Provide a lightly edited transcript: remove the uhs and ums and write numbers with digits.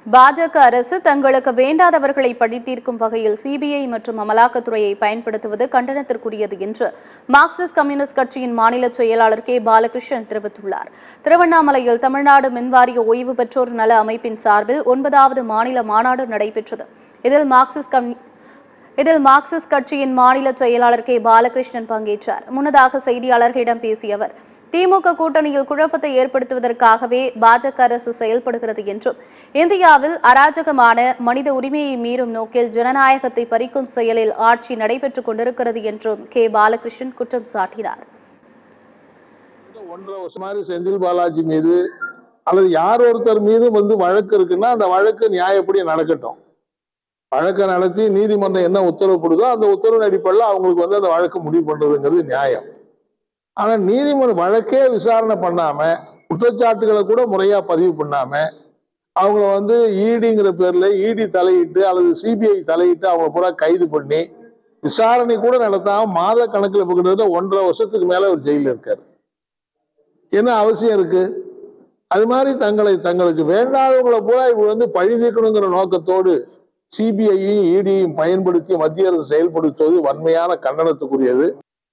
பாஜக அரசு தங்களுக்கு வேண்டாதவர்களை பழி தீர்க்கும் வகையில் சிபிஐ மற்றும் அமலாக்கத்துறையை பயன்படுத்துவது கண்டனத்திற்குரியது என்று மார்க்சிஸ்ட் கம்யூனிஸ்ட் கட்சியின் மாநில செயலாளர் கே பாலகிருஷ்ணன் தெரிவித்துள்ளார். திருவண்ணாமலையில் தமிழ்நாடு மின்வாரிய ஓய்வு பெற்றோர் நல அமைப்பின் சார்பில் 9வது மாநில மாநாடு நடைபெற்றது. இதில் மார்க்சிஸ்ட் கட்சியின் மாநில செயலாளர் கே பாலகிருஷ்ணன் பங்கேற்றார். முன்னதாக செய்தியாளர்களிடம் பேசிய அவர், திமுக கூட்டணியில் குழப்பத்தை ஏற்படுத்துவதற்காகவே பாஜக அரசு செயல்படுகிறது என்றும், இந்தியாவில் அராஜகமான மனித உரிமையை மீறும் நோக்கில் ஜனநாயகத்தை பறிக்கும் செயலில் ஆட்சி நடைபெற்றுக் கொண்டிருக்கிறது என்றும் கே பாலகிருஷ்ணன் குற்றம் சாட்டினார். 1.5 வருஷம் செந்தில் பாலாஜி மீது அல்லது யார் ஒருத்தர் மீது வழக்கு இருக்குன்னா அந்த வழக்கு நியாயப்படி நடக்கட்டும். வழக்கை நடத்தி நீதிமன்றம் என்ன உத்தரவுப்படுதோ அந்த உத்தரவு அடிப்படையில் அவங்களுக்கு அந்த வழக்கு முடிவு பண்றதுங்கிறது நியாயம். ஆனா நீதிமன்ற வழக்கே விசாரணை பண்ணாம, குற்றச்சாட்டுகளை கூட முறையா பதிவு பண்ணாம, அவங்கள இடிங்கிற பேர்ல இடி தலையிட்டு அல்லது சிபிஐ தலையிட்டு அவங்க பூரா கைது பண்ணி விசாரணை கூட நடத்தாம மாத கணக்கில் கிட்டத்தட்ட 1.5 வருஷத்துக்கு மேல ஒரு ஜெயில இருக்காரு. என்ன அவசியம் இருக்கு? அது மாதிரி தங்களுக்கு வேண்டாதவங்களை பூரா இவங்க பழி தீர்க்கணுங்கிற நோக்கத்தோடு சிபிஐயும் இடியும் பயன்படுத்தி மத்திய அரசு செயல்படுத்துவது வன்மையான கண்டனத்துக்குரியது.